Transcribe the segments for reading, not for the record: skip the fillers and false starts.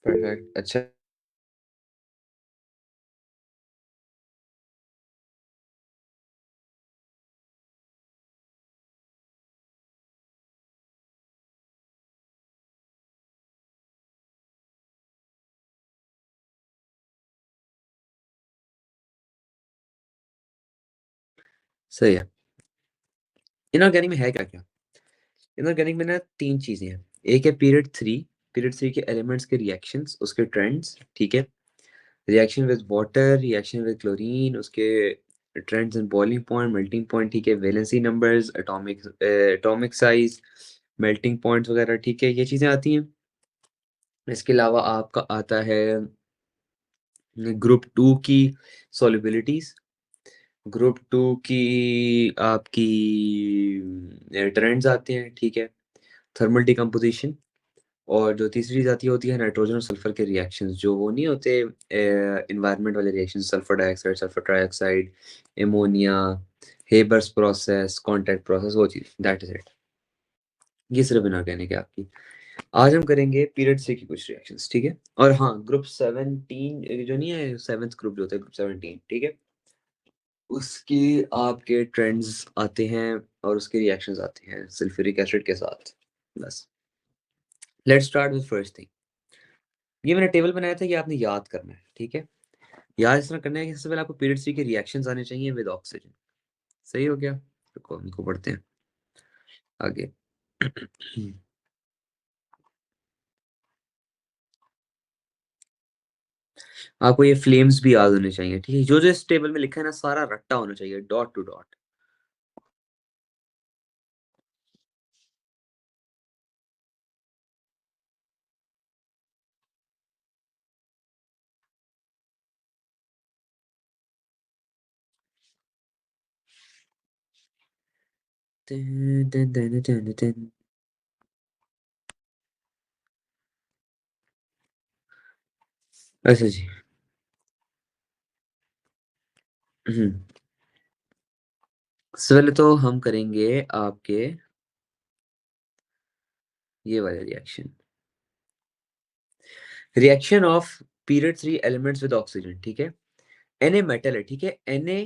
Perfect. अच्छा, सही है। इनऑर्गेनिक में है क्या-क्या? इनऑर्गेनिक में ना 3 चीज़ें हैं। एक है पीरियड 3 के एलिमेंट्स के रिएक्शंस, उसके ट्रेंड्स, ठीक है? Reaction with water, reaction with chlorine, उसके trends in boiling point, melting point, ठीक है? Valency numbers, atomic size, melting points वगैरह, ठीक है? ये चीज़ें आती हैं। इसके अलावा आपका आता है ग्रुप 2 की सॉल्युबिलिटीज़, ग्रुप 2 की आपकी ट्रेंड्स आते हैं, ठीक है? थर्मल डिकम्पोज़िशन, और जो तीसरी चीज़ आती होती है नाइट्रोजन और सल्फर के रिएक्शंस, जो वो नहीं होते एनवायरनमेंट वाले reactions, sulphur dioxide, sulphur trioxide, ammonia, Haber's process, contact process, वो चीज़, दैट इज़ इट। ये सिर्फ इनऑर्गेनिक है आपकी। आज हम करेंगे पीरियड 3 की कुछ रिएक्शंस, ठीक है? और हाँ, ग्रुप 17 जो नहीं है, 7th ग्रुप जो होता है, ग्रुप 17, ठीक है? उसके आपके ट्रेंड्स आते हैं और उसके रिएक्शंस आते हैं सल्फ्यूरिक एसिड के साथ। बस। Let's start with first thing. ये मैंने टेबल बनाया था, ये आपने याद करना है, ठीक है? याद इस तरह करना है कि सबसे पहले आपको पीरियड 3 के रिएक्शंस आने चाहिए विद ऑक्सीजन। सही हो गया? रुको इनको पढ़ते हैं आगे। आपको ये फ्लेम्स भी याद होने चाहिए, ठीक है? जो-जो इस टेबल में लिखा है ना, सारा रट्टा होना चाहिए, dot to dot. Tin tin tin tin tin. अच्छा जी। हुँ। सबसे पहले तो हम करेंगे आपके ये वाले reaction. Reaction of period 3 elements with oxygen, ठीक है? Na मेटल है, ठीक है? Na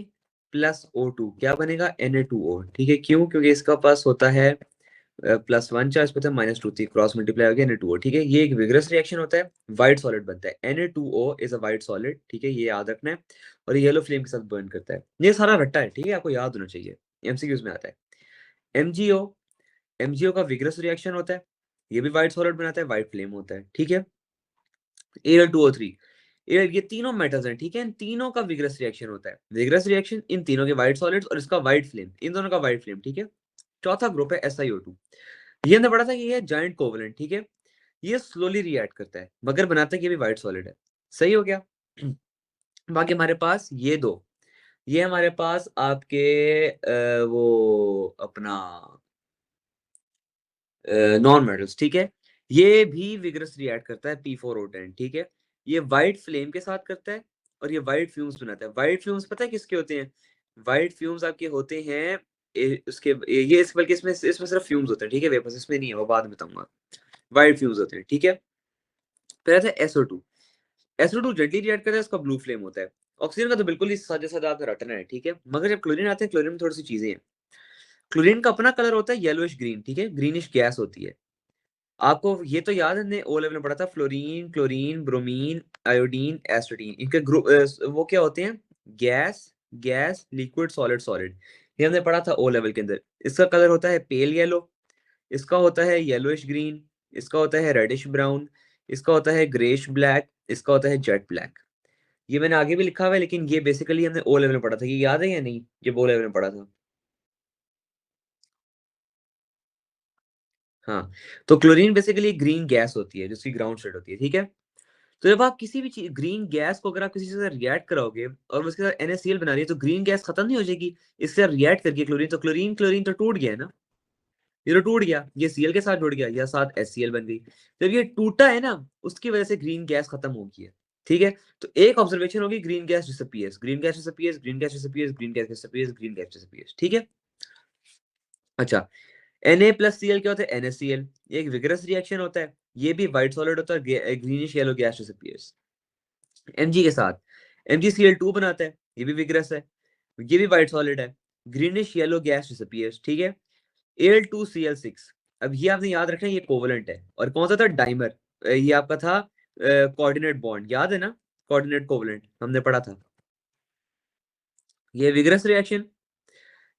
प्लस O2 क्या बनेगा? Na2O, ठीक है? क्यों? क्योंकि इसका पास होता है +1 चार्ज पे था -2 थी, क्रॉस मल्टीप्लाई हो गया Na2O, ठीक है? ये एक विगरस रिएक्शन होता है, व्हाइट सॉलिड बनता है। Na2O is a white solid, ठीक है? ये याद रखना है, और ये येलो फ्लेम के साथ बर्न करता है। ये सारा रट्टा है, ठीक है? आपको याद होना चाहिए, एमसीक्यूज़ में आता है। MgO, MgO का विगरस रिएक्शन होता है, ये भी व्हाइट सॉलिड बनाता है, व्हाइट फ्लेम होता है, ठीक है? Al2O3, ये तीनों मेटल्स हैं, ठीक है? इन तीनों का विगरस रिएक्शन होता है। विगरस रिएक्शन इन तीनों के व्हाइट सॉलिड्स और इसका व्हाइट फ्लेम, इन दोनों का व्हाइट फ्लेम, ठीक है? चौथा ग्रुप है SiO2। ये हमने पढ़ा था कि ये है जायंट कोवैलेंट, ठीक है? ये स्लोली रिएक्ट करता है, मगर बनाता है कि ये भी व्हाइट सॉलिड है। सही हो गया? बाकी हमारे पास ये 2, ये हमारे पास आपके वो अपना नॉन मेटल्स, ठीक है? ये भी विगरस रिएक्ट करता है P4O10, ठीक है? ये व्हाइट फ्लेम के साथ करता है और ये व्हाइट फ्यूम्स बनाता है। व्हाइट फ्यूम्स पता है किसके होते हैं? व्हाइट फ्यूम्स आपके होते हैं उसके ये इस बल्कि इसमें सिर्फ फ्यूम्स होते हैं, ठीक है? वेपर्स इसमें नहीं है, वो बाद में बताऊँगा। व्हाइट फ्यूम्स होते हैं, ठीक है? फिर आता है SO2। SO2 जल्दी रिएक्ट करता है, उसका ब्लू फ्लेम होता है। ऑक्सीजन का तो बिल्कुल ही सादा-सादा आपका रटना है, ठीक है? मगर जब क्लोरीन आते हैं, क्लोरीन में थोड़ी-सी चीज़ें हैं। क्लोरीन का अपना कलर होता है येलोइश ग्रीन, ठीक है? ग्रीनिश गैस होती है। आपको ये तो याद है, हमने ओ लेवल में पढ़ा था, फ्लोरीन, क्लोरीन, ब्रोमीन, आयोडीन, एस्टाडीन, इनके ग्रुप वो क्या होते हैं? Gas, gas, liquid, solid, solid. ये हमने पढ़ा था ओ लेवल के अंदर। इसका कलर होता है पेल येलो, इसका होता है येलोइश ग्रीन, इसका होता है रेडिश ब्राउन, इसका होता है ग्रेइश ब्लैक, इसका होता है जेट ब्लैक। ये मैंने आगे भी लिखा हुआ है, लेकिन ये बेसिकली हमने ओ लेवल में पढ़ा था। ये याद है या नहीं? ये ओ लेवल में पढ़ा था। हाँ, तो क्लोरीन बेसिकली ग्रीन गैस होती है, जिसकी ग्राउंड स्टेट होती है, ठीक है? तो जब आप किसी भी चीज़ ग्रीन गैस को अगर आप किसी चीज़ से रिएक्ट कराओगे और वो उसके साथ NaCl बना रही है, तो ग्रीन गैस खत्म नहीं हो जाएगी? इसके साथ रिएक्ट करके क्लोरीन, तो क्लोरीन क्लोरीन तो टूट गया है ना? ये तो टूट गया, ये Cl के साथ जुड़ गया, या साथ HCl बन गई। जब ये टूटा है ना, उसकी वजह से ग्रीन गैस खत्म हो गई है, ठीक है? तो एक ऑब्जर्वेशन होगी, green gas disappears, green gas disappears, green gas disappears, green gas disappears, green gas disappears, ठीक है? अच्छा, Na प्लस Cl क्या होता है? NaCl। ये एक विगरस रिएक्शन होता है। ये भी व्हाइट सॉलिड होता है, greenish yellow gas disappears. Mg के साथ MgCl2 बनाता है, ये भी विग्रस है, ये भी व्हाइट सॉलिड है, ग्रीनिश येलो गैस डिसअपीयर्स, ठीक है। Al2Cl6, अब ये आपने याद रखना है, ये कोवलेंट है। और कौन सा था? डाइमर, ये आपका था कोऑर्डिनेट बॉन्ड, याद है ना, कोऑर्डिनेट कोवलेंट हमने पढ़ा था। ये विग्रस रिएक्शन,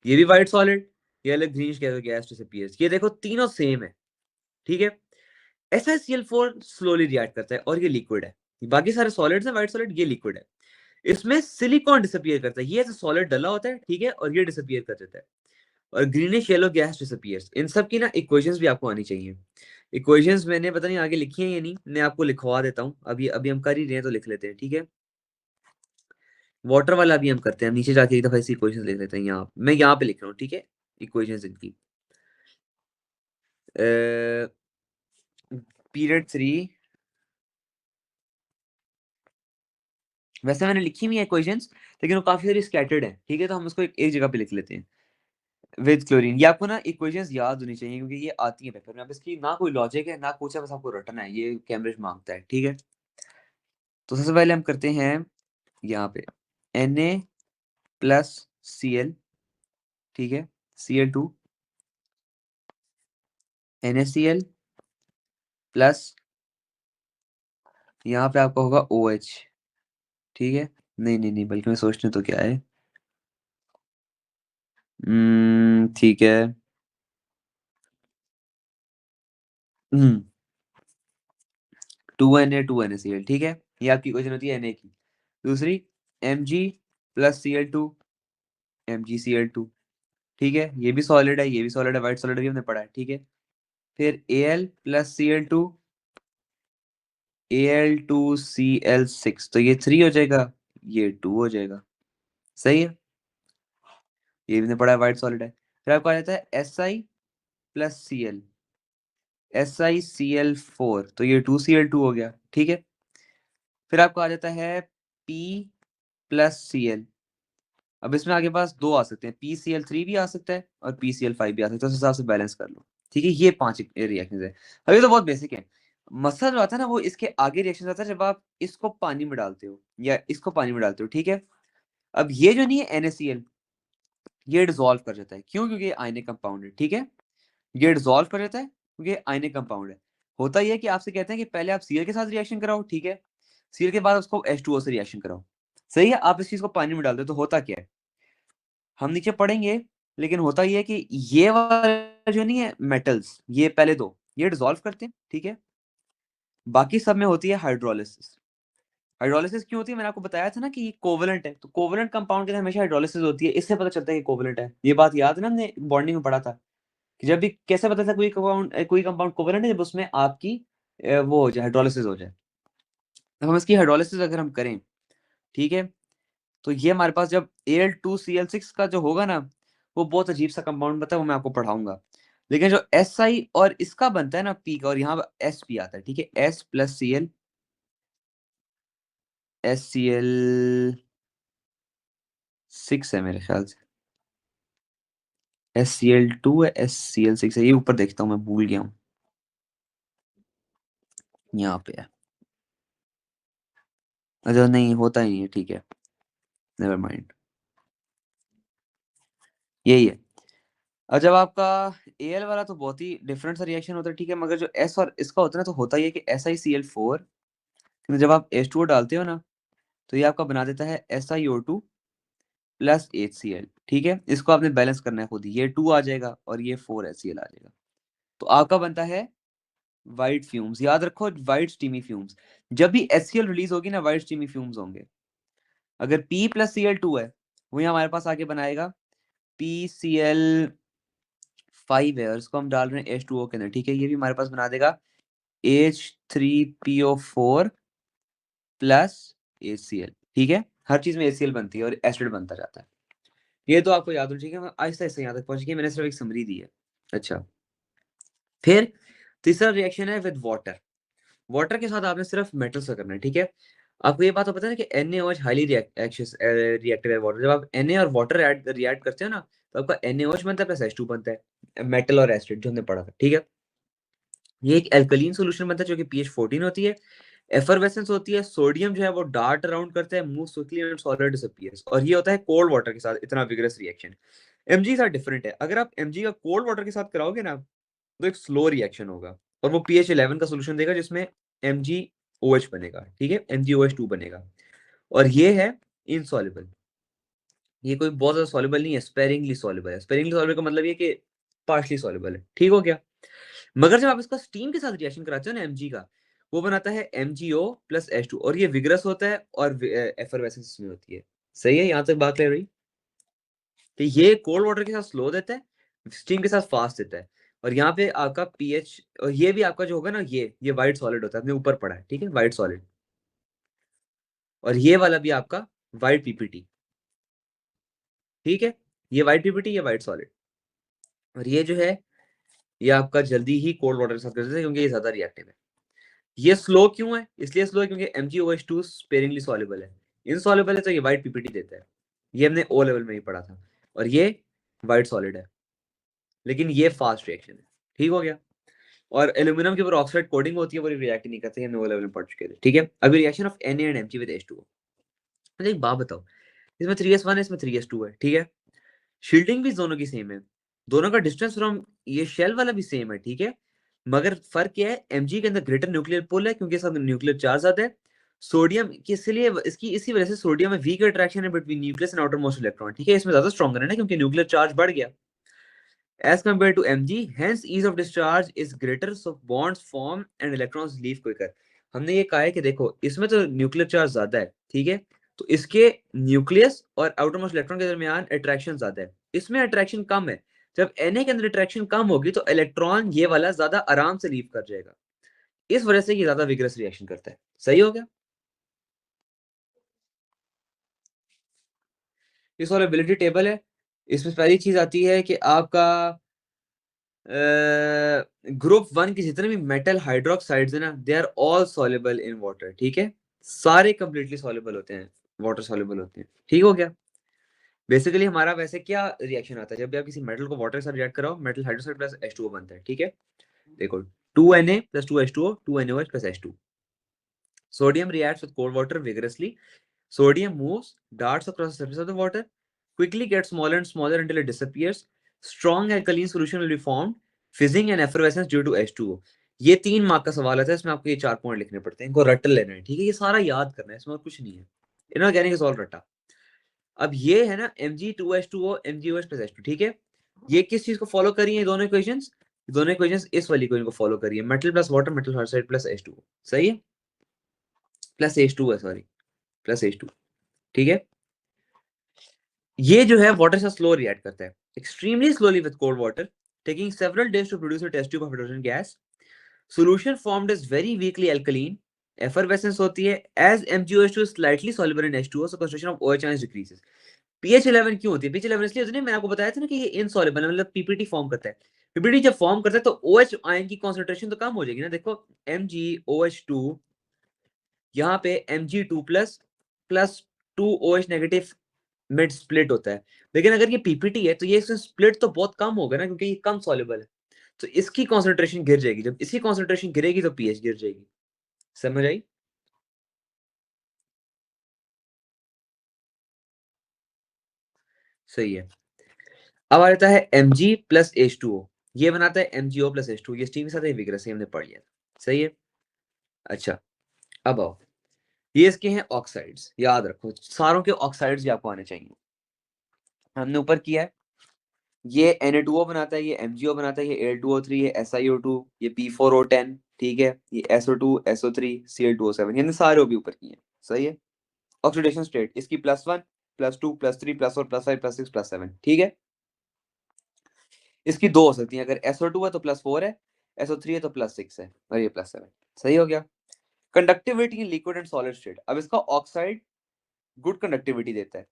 ये भी व्हाइट सॉलिड, ये अलग ग्रीनिश गैस डिसअपीयर्स। ये देखो तीनों सेम है, ठीक है। SiCl4 स्लोली रिएक्ट करता है और ये लिक्विड है, बाकी सारे सॉलिड्स हैं व्हाइट सॉलिड, ये लिक्विड है। इसमें सिलिकॉन डिसअपीयर करता है, ये ऐसे सॉलिड डला होता है, ठीक है, और ये डिसअपीयर कर देता है। और ग्रीनिश येलो गैस डिसअपीयर्स। इन सब की ना इक्वेशंस भी आपको आनी चाहिए। इक्वेशंस मैंने पता नहीं आगे लिखी है या नहीं, मैं आपको लिखवा देता हूँ। अभी अभी हम कर ही रहे हैं तो लिख लेते हैं, ठीक है। वाटर वाला भी हम करते हैं, नीचे जाके एक दफा इसी इक्वेशंस लिख लेते हैं। यहाँ मैं यहाँ पे लिख रहा हूँ, ठीक है, इक्वेशंस इनकी। पीरियड 3, वैसे मैंने लिखी हुई है इक्वेशंस, लेकिन वो काफी सारी स्कैटर्ड है, ठीक है, तो हम उसको एक जगह पे लिख लेते हैं। विद क्लोरीन, ये आपको ना इक्वेशंस याद होनी चाहिए, क्योंकि ये आती है पेपर में। अब इसकी ना कोई लॉजिक है ना कुछ है, बस आपको रटना है, ये कैम्ब्रिज मांगता है, ठीक है। तो सबसे पहले हम करते हैं यहाँ पे Na+Cl, ठीक है, Cl2, NaCl प्लस, यहाँ पे आपका होगा OH, ठीक है। नहीं नहीं नहीं, बल्कि मैं सोचने तो क्या है, ठीक है। हम्म 2Na2NaCl, ठीक है, ये आपकी इक्वेशन होती है Na की। दूसरी Mg+Cl2, MgCl2, ठीक है, ये भी सॉलिड है, ये भी सॉलिड है, व्हाइट सॉलिड भी हमने पढ़ा है, ठीक है। फिर Al+Cl2, Al2Cl6, तो ये 3 हो जाएगा, ये 2 हो जाएगा, सही है, ये भी हमने पढ़ा है, व्हाइट सॉलिड है। फिर आपको आ जाता है Si+Cl, SiCl4, तो ये 2Cl2 हो गया, ठीक है। फिर आपको आ जाता है P+Cl, अब इसमें आगे पास दो आ सकते हैं, PCl3 भी आ सकता है और PCl5 भी आ सकता है, उस हिसाब से बैलेंस कर लो, ठीक है। ये 5 रिएक्शन है। अभी तो बहुत बेसिक है। मसला जो आता है ना, वो इसके आगे रिएक्शन आता है जब आप इसको पानी में डालते हो या इसको पानी में डालते हो, ठीक है। अब ये जो नहीं है NaCl, ये डिसॉल्व कर जाता है, क्यों? क्योंकि ये आयनिक कंपाउंड है, ठीक है। ये डिसॉल्व कर जाता है क्योंकि ये आयनिक कंपाउंड है। होता ये है कि आपसे कहते हैं कि पहले आप Cl के साथ रिएक्शन कराओ, ठीक है, Cl के बाद उसको H2O से रिएक्शन कराओ, सही है। आप इस चीज को पानी में डाल दो, तो होता क्या है हम नीचे पढ़ेंगे, लेकिन होता ये है कि ये वाला जो नहीं है मेटल्स, ये पहले दो ये डिसॉल्व करते हैं, ठीक है। बाकी सब में होती है हाइड्रोलिसिस। हाइड्रोलिसिस क्यों होती है? मैंने आपको बताया था ना कि ये कोवलेंट है, तो कोवलेंट कंपाउंड के अंदर हमेशा हाइड्रोलिसिस होती है, इससे पता चलता है कि कोवलेंट है। ये बात याद है ना, हमने बॉन्डिंग में पढ़ा था कि जब भी कैसे पता था कोई कंपाउंड कोवलेंट है, जब उसमें आपकी वो हो जाए, हाइड्रोलिसिस हो जाए। अब हम इसकी हाइड्रोलिसिस अगर हम करें, ठीक है, तो ये हमारे पास जब Al2Cl6 का जो होगा ना, वो बहुत अजीब सा कंपाउंड बनता है, वो मैं आपको पढ़ाऊंगा। लेकिन जो Si और इसका बनता है ना P का, और यहाँ S भी आता है, ठीक है, S+Cl, SCl6 है मेरे ख्याल से, SCl2 है, SCl6 है, ये ऊपर देखता हूँ, मैं भूल गया हूँ, यहाँ पे है। अच्छा नहीं, होता ही नहीं है, ठीक है, नेवर माइंड, यही है। और जब आपका Al वाला तो बहुत ही डिफरेंट सा रिएक्शन होता है, ठीक है, मगर जो S और इसका होता है ना, तो होता ही है कि SiCl4, जब आप H2O डालते हो ना, तो ये आपका बना देता है SiO2 प्लस HCl, ठीक है। इसको आपने बैलेंस करना है खुद ही, ये 2 आ जाएगा और ये 4HCl आ जाएगा, तो आपका बनता है व्हाइट फ्यूम्स। याद रखो, व्हाइट स्टीमी फ्यूम्स। जब भी HCl रिलीज होगी ना, व्हाइट स्टीमी फ्यूम्स होंगे। अगर P+Cl2 है, वही हमारे पास आगे बनाएगा PCl5 है, और इसको हम डाल रहे हैं H2O के अंदर, ठीक है, ये भी हमारे पास बना देगा H3PO4 प्लस HCl, ठीक है। हर चीज में HCl बनती है और एसिड बनता जाता है। ये तो आपको याद हो, ठीक है, मैं आहिस्ता आहिस्ता यहाँ तक पहुंच गया, मैंने सिर्फ एक समरी दी है। अच्छा, फिर तीसरा रिएक्शन है विद वाटर। वाटर के साथ आपने सिर्फ मेटल्स का करना है, ठीक है। आपको ये बात तो पता है कि NaOH हाईली रिएक्टिव है वाटर। जब आप Na और वाटर रिएक्ट करते हो ना, तो आपका NaOH बनता है प्लस H2 बनता है, मेटल और एसिड जो हमने पढ़ा था, ठीक है। ये एक एल्कलीन सोल्यूशन बनता है जो कि pH 14 होती है, एफरवेसेंस होती है, सोडियम जो है वो डार्ट अराउंड करता है, move swiftly and solid disappears, और ये होता है कोल्ड वाटर के साथ इतना विगरस रिएक्शन। एमजी के साथ डिफरेंट है, अगर आप एमजी का कोल्ड वाटर के साथ कराओगे ना तो एक स्लो रिएक्शन होगा और वो pH 11 का सोल्यूशन देगा जिसमें MgOH बनेगा, ठीक है, MgOH2 बनेगा, और ये है इनसॉल्युबल। ये कोई बहुत ज्यादा सॉल्युबल नहीं है, स्पेरिंगली सॉल्युबल है। स्पेरिंगली सॉल्युबल का मतलब ये कि पार्शली सॉल्युबल है, ठीक हो गया। मगर जब आप इसका स्टीम के साथ रिएक्शन कराते हो ना Mg का, वो बनाता है MgO प्लस H2, और ये विगरस होता है और एफरवेसेंस में होती है। सही है, यहाँ तक बात ले रही। तो ये कोल्ड वाटर के साथ स्लो देता है, स्टीम के साथ फास्ट देता है, और यहाँ पे आपका पीएच, और ये भी आपका जो होगा ना, ये व्हाइट सॉलिड होता है, अपने ऊपर पड़ा है, ठीक है, व्हाइट सॉलिड, और ये वाला भी आपका व्हाइट पीपीटी, ठीक है, ये व्हाइट पीपीटी, ये व्हाइट सॉलिड, और ये जो है ये आपका जल्दी ही कोल्ड वाटर के साथ कर देता है क्योंकि ये ज्यादा रिएक्टिव है। ये स्लो क्यों है? इसलिए स्लो है क्योंकि MgOH2 स्पेरिंगली सॉल्युबल है, इनसॉल्युबल है तो ये व्हाइट पीपीटी देता है। ये हमने ओ लेवल में ही पढ़ा था, और ये व्हाइट सॉलिड है, लेकिन ये फास्ट रिएक्शन है, ठीक हो गया। और एल्यूमिनियम के ऊपर ऑक्साइड कोटिंग होती है, वो रिएक्ट नहीं करते, हमने वो लेवल में पढ़ चुके थे, ठीक है। अभी reaction of Na and Mg with H2O। मुझे एक बात बताओ, इसमें 3s1 है, इसमें 3s2 है, ठीक है, शील्डिंग भी दोनों की सेम है, दोनों का डिस्टेंस फ्रॉम ये शेल वाला भी सेम है, ठीक है, मगर फर्क क्या है, Mg के अंदर ग्रेटर न्यूक्लियर पुल है क्योंकि इसका न्यूक्लियर चार्ज ज्यादा है। सोडियम की इसलिए इसकी इसी वजह से सोडियम में वीक अट्रैक्शन है between nucleus and outer most electron, ठीक है, इसमें ज्यादा स्ट्रॉन्गर है ना क्योंकि न्यूक्लियर चार्ज बढ़ गया as compared to Mg, hence ease of discharge is greater, so bonds form and electrons leave quicker। हमने ये कहा है कि देखो इसमें तो न्यूक्लियर चार्ज ज्यादा है, ठीक है, तो इसके न्यूक्लियस और आउटर मोस्ट इलेक्ट्रॉन के दरमियान अट्रैक्शन ज्यादा है, इसमें अट्रैक्शन कम है। जब Na के अंदर अट्रैक्शन कम होगी तो इलेक्ट्रॉन ये वाला ज्यादा आराम से लीव कर जाएगा, इस वजह से ये ज्यादा विग्रस रिएक्शन करता है। सही हो गया। ये सॉल्युबिलिटी टेबल है, इसमें पहली चीज आती है कि आपका ग्रुप वन के जितने भी मेटल हाइड्रोक्साइड्स है ना, they are all soluble in water, ठीक है, सारे कंप्लीटली सॉल्युबल होते हैं, वाटर सॉल्युबल होते हैं, ठीक हो गया। बेसिकली हमारा वैसे क्या रिएक्शन आता है जब भी आप किसी मेटल को वाटर के साथ रिएक्ट कराओ, मेटल हाइड्रोक्साइड प्लस H2O बनता है, ठीक है, देखो 2Na plus 2H2O 2NaOH plus H2। Sodium reacts with cold water vigorously, sodium moves, darts across the surface of the water, quickly gets smaller and smaller until it disappears. Strong alkaline solution will be formed, fizzing and effervescence due to H2O। ये 3 mark का सवाल आता है, इसमें आपको ये 4 point लिखने पड़ते हैं, इनको रट लेना है, ठीक है, ये सारा याद करना है, इसमें और कुछ नहीं है, इनऑर्गेनिक सॉल्व रटा। अब ये है ना Mg2H2O MgOH plus H2, ठीक है, ये किस चीज को फॉलो करी है दोनों इक्वेशंस? दोनों इक्वेशंस इस वाली इक्वेशन को फॉलो करी है, metal plus water metal hydroxide plus H2O, सही है, प्लस H2 है, सॉरी, प्लस H2, ठीक है। ये जो है वाटर से स्लो रिएक्ट करता है, extremely slowly with cold water, taking several days to produce a test tube of hydrogen gas. Solution formed is very weakly alkaline, effervescence होती है, as MgOH2 is slightly soluble in H2O, so concentration of OH ions decreases। pH 11 क्यों होती है? pH 11 इसलिए होती है, मैंने आपको बताया था ना कि ये इनसॉल्युबल है, मतलब पीपीटी फॉर्म करता है। पीपीटी जब फॉर्म करता है तो OH आयन की कंसंट्रेशन तो कम हो जाएगी ना, देखो MgOH2 यहाँ पे Mg2 plus plus 2OH negative mid split होता है, लेकिन अगर ये पीपीटी है तो ये इसमें स्प्लिट तो बहुत कम होगा ना क्योंकि ये कम सॉल्युबल है, तो इसकी कंसंट्रेशन गिर जाएगी, जब इसकी कंसंट्रेशन गिरेगी तो पीएच गिर जाएगी। समझ आई? सही है। अब आ जाता है Mg प्लस H2O, ये बनाता है MgO प्लस H2, ये स्टीम के साथ विग्रस है, हमने पढ़ लिया। सही है। अच्छा, अब आओ, ये इसके हैं ऑक्साइड्स, याद रखो सारों के ऑक्साइड्स भी आपको आने चाहिए। हमने ऊपर किया है, ये Na2O बनाता है, ये MgO बनाता है, ये Al2O3, ये SiO2, ये P4O10, ठीक है, ये SO2 SO3 Cl2O7, यानी सारे भी ऊपर किए हैं। सही है। ऑक्सीडेशन स्टेट इसकी +1 +2 +3 +4 +5 +6 +7, ठीक है। इसकी दो हो सकती है, अगर SO2 है तो +4 है, SO3 है तो +6 है, और ये +7। सही हो गया। Conductivity in liquid and solid state, अब इसका ऑक्साइड गुड कंडक्टिविटी देता है,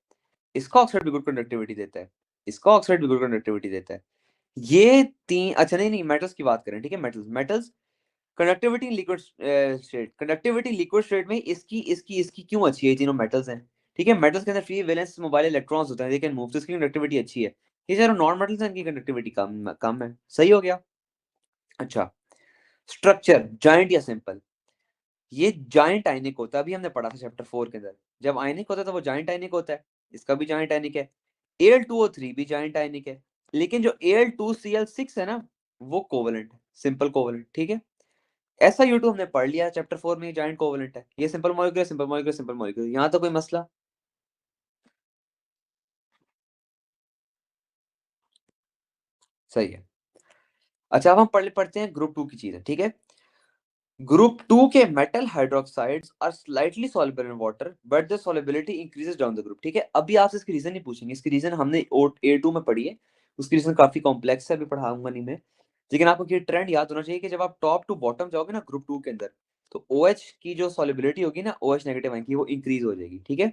इसका ऑक्साइड भी गुड कंडक्टिविटी देता है, इसका ऑक्साइड भी गुड कंडक्टिविटी देता है। ये तीन, अच्छा नहीं नहीं, मेटल्स की बात करें, ठीक है, metals metals conductivity in liquid state, conductivity liquid state में इसकी इसकी इसकी क्यों अच्छी है? ये तीनों मेटल्स हैं, ठीक है, मेटल्स के अंदर फ्री वैलेंस मोबाइल इलेक्ट्रॉन्स होते हैं, दे कैन मूव, तो इसकी कंडक्टिविटी अच्छी है। ये चारों नॉन मेटल्स हैं, इनकी कंडक्टिविटी कम कम है। सही हो गया। अच्छा, स्ट्रक्चर जाइंट या सिंपल, ये जाइंट आयनिक होता है, अभी हमने पढ़ा था चैप्टर 4 के अंदर। जब आयनिक होता है तो वो जाइंट आयनिक होता है, इसका भी जाइंट आयनिक है। Al2O3 भी जाइंट आयनिक है, लेकिन जो Al2Cl6 है ना, वो कोवलेंट है, सिंपल कोवलेंट, ठीक है। SiO2 हमने पढ़ लिया चैप्टर 4 में, जाइंट कोवलेंट है, ये simple molecule, simple molecule, simple molecule, यहां तो कोई मसला। सही है। अच्छा, अब हम पढ़ते हैं ग्रुप 2 की चीजें, ठीक है। ग्रुप 2 के metal hydroxides are slightly soluble in water but the solubility increases down the group, ठीक है। अभी आपसे इसकी रीजन नहीं पूछेंगे, इसकी रीजन हमने A2 में पढ़ी है, उसकी रीजन काफी कॉम्प्लेक्स है, अभी पढ़ाऊंगा नहीं मैं। लेकिन आपको ये ट्रेंड याद होना चाहिए कि जब आप टॉप टू बॉटम जाओगे ना ग्रुप 2 के अंदर, तो OH की जो सॉल्युबिलिटी होगी ना, OH नेगेटिव आयन की, वो इंक्रीज हो जाएगी, ठीक है।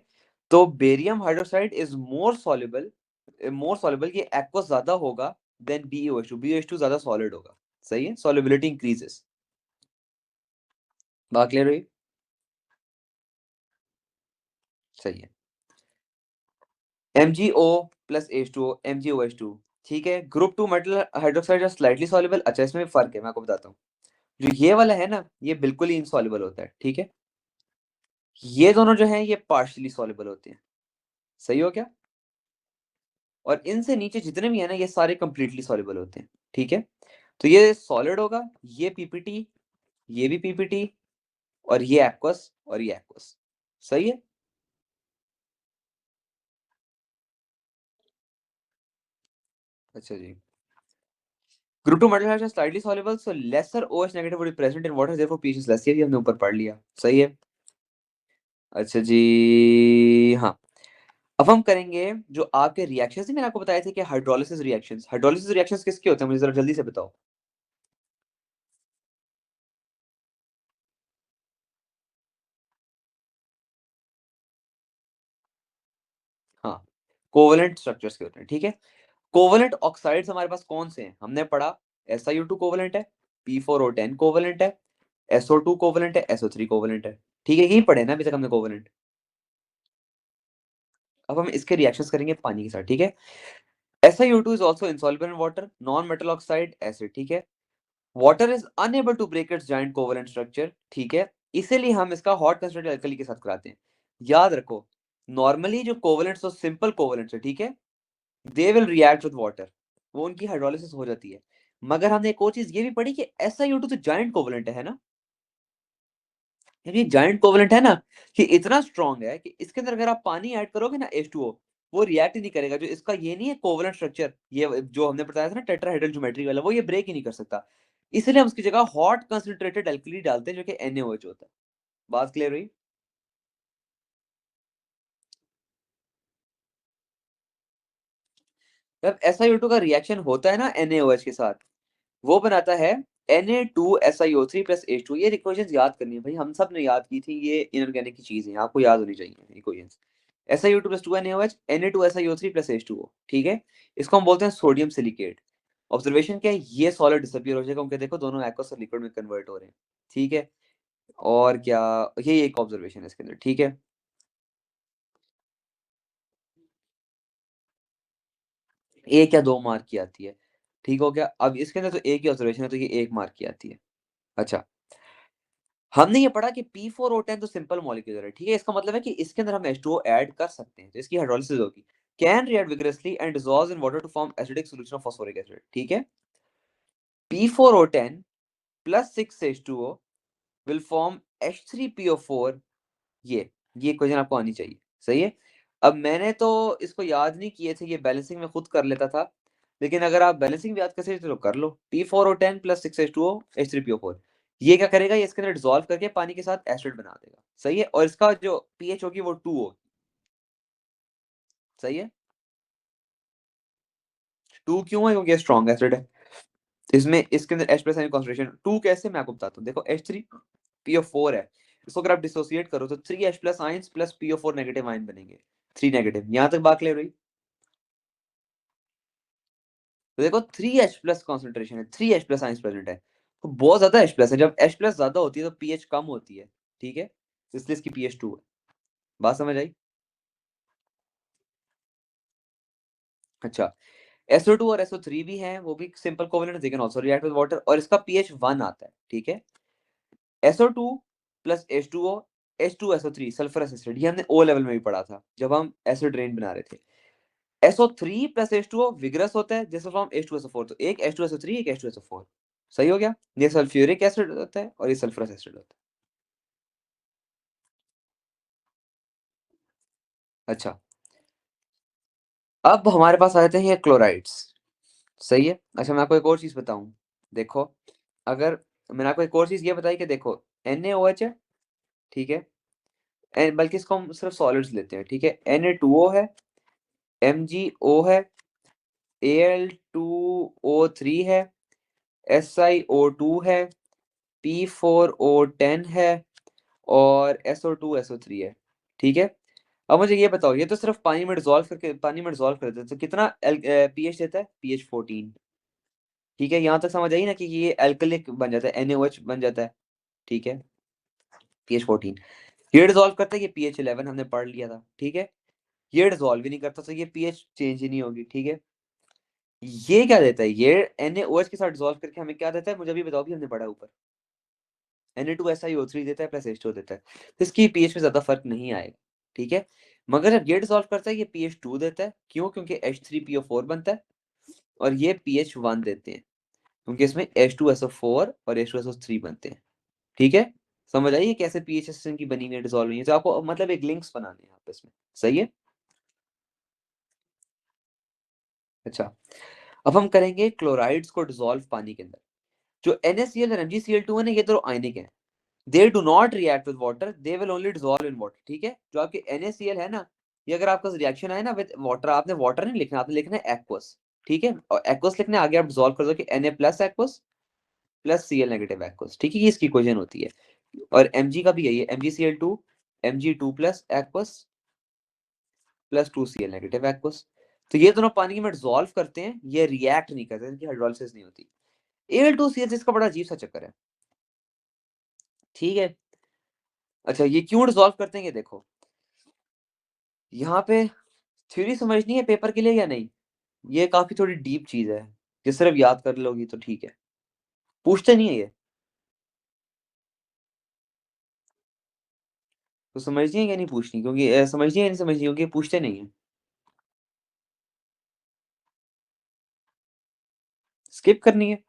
तो barium hydroxide is more soluble, ये एक्वस ज्यादा होगा देन BeOH2, BeOH2 ज्यादा सॉलिड होगा, सही है, सॉल्युबिलिटी इंक्रीजेस। बात क्लियर हुई? सही है। MgO प्लस H2O, MgOH2, ठीक है। Group 2 metal hydroxide slightly soluble. अच्छा, इसमें भी फर्क है, मैं आपको बताता हूँ। जो ये वाला है ना, ये बिल्कुल ही इनसॉल्युबल होता है, ठीक है। ये दोनों जो है ये पार्शियली सॉल्युबल होते हैं, सही हो क्या। और इनसे नीचे जितने भी है ना, ये सारे कंप्लीटली सॉल्युबल होते हैं, ठीक है। तो ये सॉलिड होगा, ये पीपीटी, ये भी पीपीटी, और ये एक्वस, और ये एक्वस, सही है। अच्छा जी। Group 2 metal hydroxide slightly soluble, so lesser OH negative would be present in water, therefore pH is less, ये भी हमने ऊपर पढ़ लिया, सही है। अच्छा जी, हाँ। अब हम करेंगे जो आपके रिएक्शंस थे, मैंने आपको बताया था कि हाइड्रोलिसिस रिएक्शंस किसके होते हैं, मुझे जरा जल्दी से बताओ। हाँ, कोवलेंट स्ट्रक्चर्स के होते हैं, ठीक है। कोवलेंट ऑक्साइड्स हमारे पास कौन से हैं, हमने पढ़ा SiO2 कोवलेंट है, P4O10 कोवलेंट है, SO2 कोवलेंट है, SO3 कोवलेंट है, ठीक है। यही पढ़े ना अभी तक हमने कोवलेंट। अब हम इसके रिएक्शंस करेंगे पानी के साथ, ठीक है। SiO2 is also insoluble in water, non metal oxide acid, ठीक है। Water is unable to break its giant covalent structure, ठीक है। इसीलिए हम इसका हॉट कंसंट्रेटेड अल्कली के साथ कराते हैं। याद रखो, नॉर्मली जो कोवलेंट्स, तो सिंपल कोवलेंट्स है, ठीक है, they will react with water, वो उनकी हाइड्रोलिसिस हो जाती है। मगर हमने एक और चीज ये भी पढ़ी कि SiO2 तो जाइंट कोवलेंट है ना। ये जाइंट कोवलेंट है ना, कि इतना स्ट्रांग है कि इसके अंदर अगर आप पानी ऐड करोगे ना, H2O, वो रिएक्ट ही नहीं करेगा। जो इसका ये नहीं है कोवलेंट स्ट्रक्चर, ये जो हमने बताया था ना टेट्राहेड्रल ज्योमेट्री वाला, वो ये ब्रेक ही नहीं कर सकता। इसलिए हम उसकी जगह हॉट कंसंट्रेटेड एल्कली डालते हैं, जो कि NaOH होता है। बात क्लियर हुई? जब SiO2 का रिएक्शन होता है ना NaOH के साथ, वो बनाता है Na2SiO3 प्लस H2। ये इक्वेशंस याद करनी है भाई, हम सब ने याद की थी, ये इनऑर्गेनिक की चीज है, आपको याद होनी चाहिए equations. SiO2 plus 2NaOH, Na2SiO3 plus H2O, ठीक है। इसको हम बोलते हैं सोडियम सिलिकेट। ऑब्जर्वेशन क्या है, ये सॉलिड डिसअपियर हो जाएगा, उनके देखो दोनों एक्वस और लिक्विड में कन्वर्ट हो रहे हैं, ठीक है। और क्या, ये एक ऑब्जर्वेशन है इसके अंदर, ठीक है। एक या दो मार्क की आती है, ठीक हो गया। अब इसके अंदर तो एक ही ऑब्जर्वेशन है, तो ये एक मार्क की आती है। अच्छा, हमने ये पढ़ा कि P4O10 तो सिंपल मॉलिक्यूलर है, ठीक है। इसका मतलब है कि इसके अंदर हम H2O ऐड कर सकते हैं, तो इसकी हाइड्रोलिसिस होगी। Can react vigorously and dissolves in water to form acidic solution of phosphoric acid, ठीक है। P4O10 plus 6H2O will form H3PO4, ये इक्वेशन आपको आनी चाहिए, सही है। अब मैंने तो इसको याद नहीं किए थे, ये बैलेंसिंग में खुद कर लेता था, लेकिन अगर आप बैलेंसिंग भी याद कर सकते हो तो कर लो। P4O10 प्लस 6H2O H3PO4, ये क्या करेगा, ये इसके अंदर डिसॉल्व करके पानी के साथ एसिड बना देगा, सही है। और इसका जो पीएच होगी वो 2 होगी, सही है। 2 क्यों है, क्योंकि स्ट्रॉन्ग एसिड है। इसमें इसके अंदर H प्लस आयन कॉन्सेंट्रेशन 2 कैसे, मैं आपको बताता हूँ। देखो H3PO4 है, इसको अगर आप डिसोसिएट करो तो 3H plus ions plus PO4 negative ion बनेंगे, 3 नेगेटिव। यहां तक बात क्लियर हुई? तो देखो 3H प्लस कॉन्सेंट्रेशन है, 3H प्लस आइंस प्रेजेंट है, तो बहुत ज्यादा H प्लस है। जब H प्लस ज्यादा होती है तो पीएच कम होती है, ठीक है, इसलिए इसकी पीएच 2 है। बात समझ आई? अच्छा, SO2 और SO3 भी हैं, वो भी simple covalent, they can also react with water, और इसका पीएच 1 आता है, ठीक है। SO2 plus H2O, H2SO3 sulphurous acid, ये हमने O लेवल में भी पढ़ा था जब हम एसिड रेन बना रहे थे। SO3 प्लस H2O विग्रस होता है, जिसका फॉर्म H2SO4, तो एक H2SO3 एक H2SO4, सही हो गया। ये सल्फ्यूरिक एसिड होता है और ये सल्फरस एसिड होता है। अच्छा, अब हमारे पास आ जाते हैं ये क्लोराइड्स, सही है। अच्छा, मैं आपको एक और चीज बताऊं, देखो, अगर मैंने आपको एक और चीज ये बताई कि देखो NaOH है, ठीक है, बल्कि इसको हम सिर्फ सॉलिड्स लेते हैं, ठीक है। Na2O है, MgO है, Al2O3 है, SiO2 है, P4O10 है, और SO2SO3 है, ठीक है। अब मुझे ये बताओ, ये तो सिर्फ पानी में डिसॉल्व कर देते हैं, तो कितना पीएच देता है? पीएच 14, ठीक है। यहाँ तक समझ आई ना कि ये एल्कलिक बन जाता है, NaOH बन जाता है, ठीक है, पीएच 14। ये डिसॉल्व करता है, ये पीएच 11 हमने पढ़ लिया था, ठीक है। ये डिसॉल्व ही नहीं करता, तो ये पीएच चेंज ही नहीं होगी, ठीक है। ये क्या देता है? ये NaOH के साथ डिसॉल्व करके हमें क्या देता है? मुझे अभी बताओ, भी हमने पढ़ा ऊपर। Na2SiO3 देता है प्लस H2 देता है, तो इसकी पीएच में ज्यादा फर्क नहीं आएगा, ठीक है। मगर जब ये डिसॉल्व करता है, ये पीएच 2 देता है, क्यों? क्योंकि H3PO4 बनता है, और ये पीएच 1 देते हैं, क्योंकि इसमें H2SO4 और H2SO3 बनते हैं, ठीक है। समझ आइए कैसे पीएच सिस्टम की बनी हुई है, डिसॉल्व हुई है, तो आपको मतलब एक लिंक्स बनाने हैं यहाँ पे इसमें, सही है। अच्छा, अब हम करेंगे क्लोराइड्स को डिसॉल्व पानी के अंदर। जो NaCl और MgCl2 है ना, ये दोनों आयनिक हैं, they do not react with water, they will only dissolve in water, ठीक है। जो आपके NaCl है ना, ये अगर आपका रिएक्शन आए ना विद वाटर, आपने वाटर नहीं लिखना, आपने लिखना है एक्वस, ठीक है। और एक्वस लिखने आगे आप डिसॉल्व कर दो कि Na plus aqueous plus Cl negative aqueous, ठीक है, ये इसकी इक्वेशन होती है। और Mg का भी यही है, MgCl2 Mg2 plus aqueous plus 2Cl negative aqueous. तो ये दोनों पानी में डिसॉल्व करते हैं, ये रिएक्ट नहीं करते, इनकी हाइड्रोलिसिस नहीं होती। Al2CH इसका बड़ा अजीब सा चक्कर है, ठीक है। अच्छा, ये क्यों डिसॉल्व करते हैं, ये देखो, यहाँ पे थ्योरी समझनी है पेपर के लिए या नहीं, ये काफी थोड़ी डीप चीज है, ये सिर्फ याद कर लोगी तो ठीक है, पूछते नहीं है ये, तो समझनी है या नहीं पूछनी, क्योंकि समझनी है या नहीं समझनी, क्योंकि ये पूछते नहीं है, स्किप करनी है,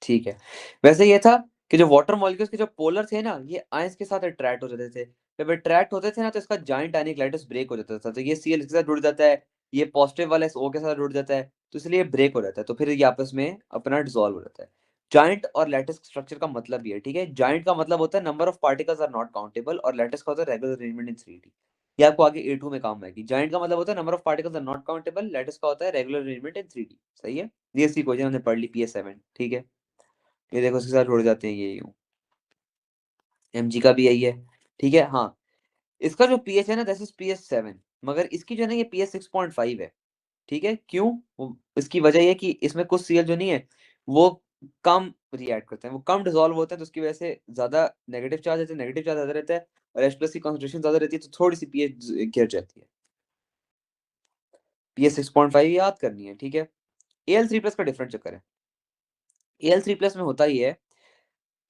ठीक है। वैसे ये था कि जो वाटर मॉलिक्यूल्स के जो पोलर थे ना, ये आयंस के साथ अट्रैक्ट हो जाते थे, जब अट्रैक्ट होते थे ना, तो इसका जाइंट आयनिक लैटिस ब्रेक हो जाता था, तो ये Cl के साथ जुड़ जाता है, ये पॉजिटिव वाला इस O के साथ जुड़ जाता है, तो इसलिए ब्रेक हो जाता है, तो फिर ये आपस में अपना डिसॉल्व हो जाता है। जाइंट और लैटिस स्ट्रक्चर का मतलब ये है, ठीक है। जाइंट का मतलब होता है number of particles are not countable, और लैटिस का होता है रेगुलर अरेंजमेंट इन 3D। ये आपको आगे A2 में काम आएगी। जाइंट का मतलब होता है number of particles are not countable, lattice का होता है रेगुलर अरेंजमेंट इन 3D, सही है। ये इसकी क्वेश्चन हमने पढ़ ली PS7, ठीक है। ये देखो इसके साथ जुड़ जाते हैं ये यूं, Mg का भी यही है, ठीक है। हाँ, इसका जो पीएच है ना, दैट इज PS7, मगर इसकी जो है ना, ये PS6.5 है, ठीक है। क्यों? इसकी वजह ये है कि इसमें कुछ सीएल जो नहीं है, वो कम रिएक्ट करते हैं, वो कम डिसॉल्व होते हैं, तो उसकी वजह से ज्यादा नेगेटिव चार्ज रहता है, नेगेटिव चार्ज ज्यादा रहता है, और H प्लस की कॉन्सेंट्रेशन ज्यादा रहती है, तो थोड़ी सी पीएच गिर जाती है। PS6.5 याद करनी है, ठीक है। Al3 प्लस का डिफरेंट चक्कर है। Al3 प्लस में होता ही है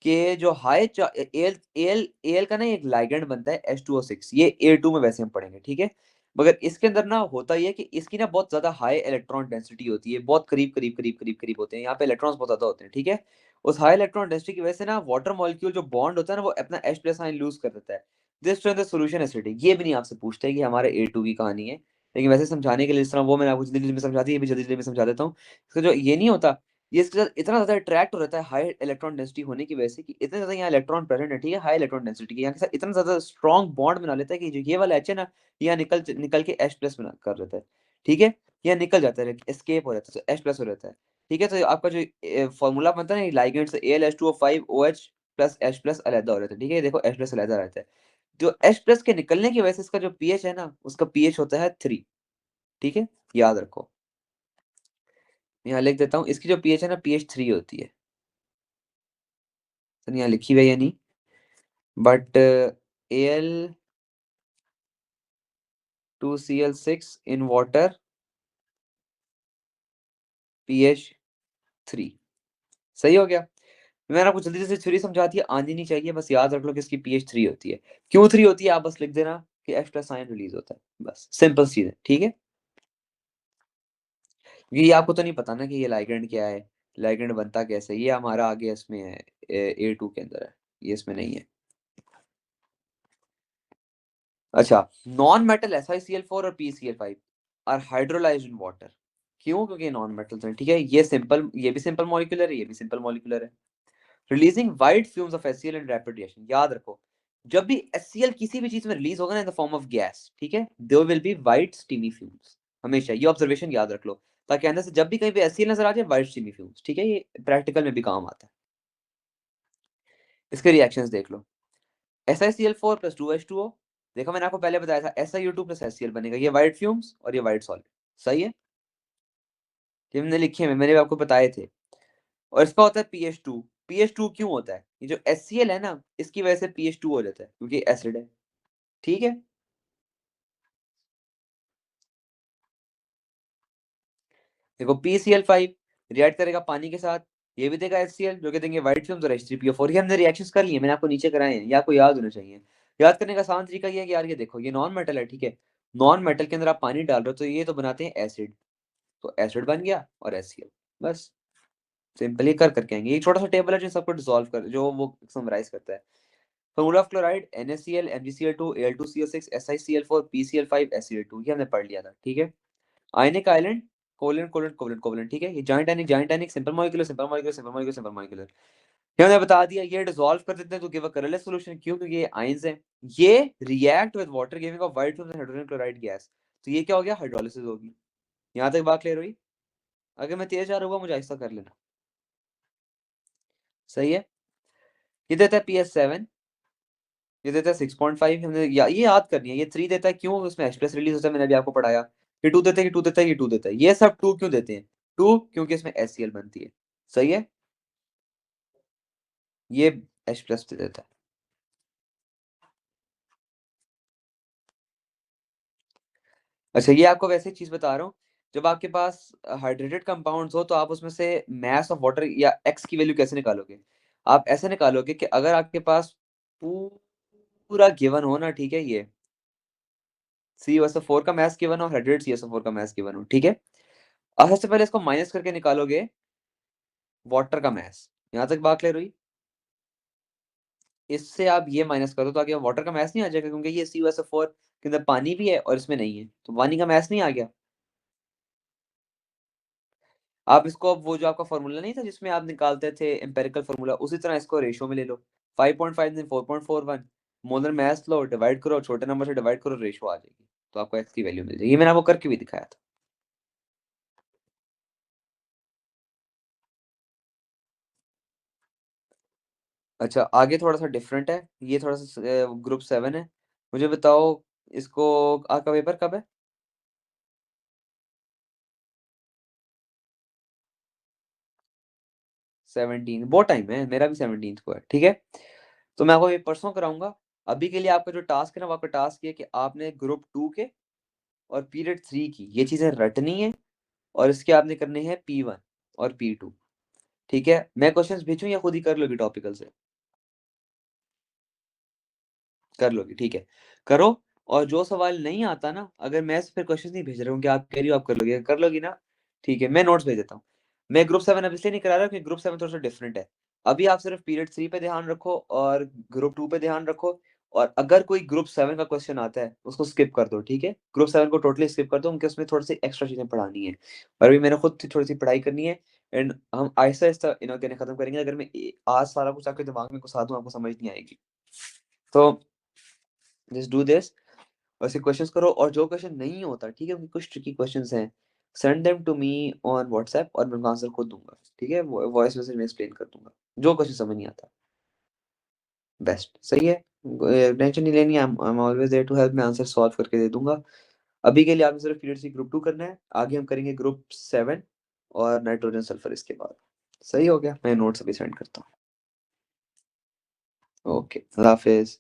कि जो हाई एल एल एल का ना एक लाइगेंड बनता है H2O6, ये A2 में वैसे हम पढ़ेंगे, ठीक है। मगर इसके अंदर ना होता ये है कि इसकी ना बहुत ज्यादा हाई इलेक्ट्रॉन डेंसिटी होती है, बहुत करीब करीब करीब करीब करीब होते हैं, यहाँ पे इलेक्ट्रॉन्स बहुत ज्यादा होते हैं, ठीक है। उस हाई इलेक्ट्रॉन डेंसिटी की वजह से ना वाटर मॉलिक्यूल जो बॉन्ड होता है ना, वो अपना H प्लस आयन लूज कर देता है, this turn the solution acidic. ये भी नहीं आपसे पूछते कि हमारे A2 की कहानी है, लेकिन वैसे समझाने के लिए, जिस तरह वो मैंने आपको जल्दी जल्दी में समझा दी, ये भी जल्दी जल्दी में समझा देता हूँ। इसका जो ये नहीं होता, ये इसके साथ इतना ज्यादा अट्रैक्ट हो रहता है हाई इलेक्ट्रॉन डेंसिटी होने की वजह से, कि इतने ज्यादा यहाँ इलेक्ट्रॉन प्रेजेंट है, ठीक है, हाई इलेक्ट्रॉन डेंसिटी के यहाँ के साथ इतना ज्यादा स्ट्रॉन्ग बॉन्ड बना लेता है कि जो ये वाला एच है ना, यहाँ निकल निकल के H प्लस बना कर रहता है, ठीक है। यहाँ निकल जाता है, एस्केप हो जाता है, तो H प्लस हो जाता है, ठीक है। तो आपका जो फॉर्मूला बनता है ना लाइगेंड से, AlH2O5OH प्लस H प्लस अलग हो रहता है, ठीक है। देखो H प्लस अलग रहता है, जो H प्लस के निकलने की वजह से इसका जो पीएच है ना, उसका पीएच होता है 3, ठीक है, याद रखो। यहाँ लिख देता हूँ, इसकी जो पीएच है ना, pH 3 होती है, तो यहाँ लिखी हुई है या नहीं, but Al2Cl6 in water PH3। सही हो गया। मैंने आपको जल्दी से थ्योरी समझा दी, आनी नहीं चाहिए, बस याद रख लो कि इसकी PH3 होती है। क्यों 3 होती है आप बस लिख देना कि H प्लस आयन रिलीज होता है, बस सिंपल चीज है, ठीक है। ये आपको तो नहीं पता ना कि ये लाइगैंड क्या है, लाइगैंड बनता कैसे, ये हमारा आगे इसमें है, A2 के अंदर है, ये इसमें नहीं है। अच्छा, नॉन मेटल SiCl4 और PCl5 are hydrolysed in water. क्यों? क्योंकि नॉन मेटल्स हैं, ठीक है। ये सिंपल, ये भी सिंपल मॉलिक्यूलर है, ये भी सिंपल मॉलिक्यूलर है। Releasing wide fumes of HCl in rapid reaction. याद रखो, जब भी HCl किसी भी चीज में रिलीज होगा ना in the form of gas, ठीक है, there will be white steamy fumes. हमेशा ये ऑब्जर्वेशन याद रख लो, ताकि अंदर से जब भी कहीं पे HCl नजर आ जाए, वाइट स्टीमी फ्यूम्स, ठीक है। ये प्रैक्टिकल में भी काम आता है। इसके रिएक्शंस देख लो। SiCl4 प्लस 2H2O, देखो मैंने आपको पहले बताया था SiO2 प्लस HCl बनेगा, ये वाइट फ्यूम्स और ये वाइट सॉलिड। सही है, ये मैंने लिखे हैं, मैंने आपको बताए थे। और इसका होता है PH2। PH2 क्यों होता है? ये जो HCl है ना, इसकी वजह से PH2 हो जाता है, क्योंकि एसिड है, ठीक है। देखो PCl5 रिएक्ट करेगा पानी के साथ, ये भी देगा HCl, जो कि देंगे व्हाइट फिल्म्स और H3PO4। ये हमने रिएक्शंस कर लिए, मैंने आपको नीचे कराए हैं, ये आपको याद होना चाहिए। याद करने का आसान तरीका ये है कि यार ये देखो, ये नॉन मेटल है, ठीक है। नॉन मेटल के अंदर आप पानी डाल रहे हो तो ये तो बनाते हैं एसिड, तो एसिड बन गया और HCl, बस सिंपली कर करके आएंगे। एक छोटा सा टेबल है जो सबको डिसॉल्व कर, जो वो समराइज करता है। Formula of chloride NaCl, MgCl2, Al2CO6, SiCl4, PCl5, Ac2, ये हमने पढ़ लिया था, ठीक है। Ionic island, covalent covalent covalent covalent, ठीक है। ये joint ionic simple molecular simple molecular simple molecular simple molecular. ये हमने बता दिया, ये डिसॉल्व कर देते हैं तो गिव अ कलरलेस सॉल्यूशन। क्यों? क्योंकि ये आयंस हैं। ये react with water giving of white film hydrogen chloride gas, तो ये क्या हो गया? हाइड्रोलिसिस होगी। यहां तक बात क्लियर हुई? अगर मैं तेज जा रहा हूँ मुझे ऐसा कर लेना। सही है। ये देता है PS7, ये देता है 6.5। हमने ये याद करनी है। ये 3 देता है, क्यों? उसमें H प्लस रिलीज होता है, मैंने अभी आपको पढ़ाया। ये 2 देता है, ये 2 देता है, ये 2 देता है। ये सब 2 क्यों देते हैं? 2 क्योंकि इसमें HCl बनती है। सही है। ये H प्लस दे देता है। अच्छा, ये आपको वैसे चीज बता रहा हूँ, जब आपके पास हाइड्रेटेड कंपाउंड्स हो तो आप उसमें से मास ऑफ वाटर या एक्स की वैल्यू कैसे निकालोगे? आप ऐसे निकालोगे कि अगर आपके पास पूरा गिवन हो ना, ठीक है, ये CuSO4 का मास गिवन हो, हाइड्रेटेड CuSO4 का मास गिवन हो, ठीक है। अब सबसे पहले इसको माइनस करके निकालोगे वाटर का मास। यहाँ तक बात क्लियर हुई? इससे आप ये माइनस करो तो आगे वाटर का मास नहीं आ जाएगा, क्योंकि ये CuSO4 के अंदर पानी भी है और इसमें नहीं है, तो पानी का मास नहीं आ गया। आप इसको, अब वो जो आपका फॉर्मूला नहीं था जिसमें आप निकालते थे एम्पेरिकल फॉर्मूला, उसी तरह इसको रेशियो में ले लो। 5.5 दिन 4.41 मोलर मास लो, डिवाइड करो, छोटे नंबर से डिवाइड करो, रेशियो आ जाएगी, तो आपको एक्स की वैल्यू मिल जाएगी। ये मैंने आपको करके भी दिखाया था। अच्छा, आगे थोड़ा सा डिफरेंट है, ये थोड़ा सा ग्रुप 7 है। मुझे बताओ, इसको, आपका पेपर कब है? 17, बहुत टाइम है, मेरा भी 17 को है, ठीक है। तो मैं आपको ये परसों कराऊंगा। अभी के लिए आपका जो टास्क है ना, वो आपका टास्क ये है कि आपने ग्रुप 2 के और पीरियड 3 की ये चीजें रटनी है, और इसके आपने करने हैं P1 और P2, ठीक है। मैं क्वेश्चंस भेजूं या खुद ही कर लोगी टॉपिकल से? कर लोगी, ठीक है, करो। और जो सवाल नहीं आता ना, अगर मैं फिर क्वेश्चंस नहीं भेज रहा हूँ कि आप कह रही हो आप कर लोगी ना, ठीक है, मैं नोट्स भेज देता हूँ। मैं ग्रुप 7 अब इसलिए नहीं करा रहा क्योंकि ग्रुप 7 थोड़ा सा डिफरेंट है। अभी आप सिर्फ पीरियड 3 पे ध्यान रखो और ग्रुप 2 पे ध्यान रखो। और अगर कोई ग्रुप 7 का क्वेश्चन आता है उसको स्किप कर दो, ठीक है। ग्रुप 7 को टोटली स्किप कर दो, क्योंकि उसमें थोड़ी सी एक्स्ट्रा चीजें पढ़ानी है, और अभी मैंने खुद थोड़ी सी पढ़ाई करनी है। एंड हम आहिस्ता आहिस्ता इन्होंने खत्म करेंगे। अगर मैं आज सारा कुछ आपके दिमाग में घुसा दूं, आपको समझ नहीं आएगी। तो जस्ट डू दिस, वैसे क्वेश्चंस करो, और जो क्वेश्चन नहीं होता, ठीक है, क्योंकि कुछ ट्रिकी क्वेश्चंस हैं, send them to me on WhatsApp, और मैं उनका आंसर खुद दूंगा, ठीक है। वॉइस मैसेज में एक्सप्लेन कर दूंगा जो क्वेश्चन समझ नहीं आता। बेस्ट, सही है। टेंशन नहीं लेनी, I am always there to help, मैं आंसर सॉल्व करके दे दूंगा। अभी के लिए आपने सिर्फ पीरियड 3 ग्रुप 2 करना है, आगे हम करेंगे ग्रुप 7 और नाइट्रोजन सल्फर इसके बाद। सही हो गया, मैं नोट्स अभी सेंड करता हूँ। ओके, अल्लाह हाफिज।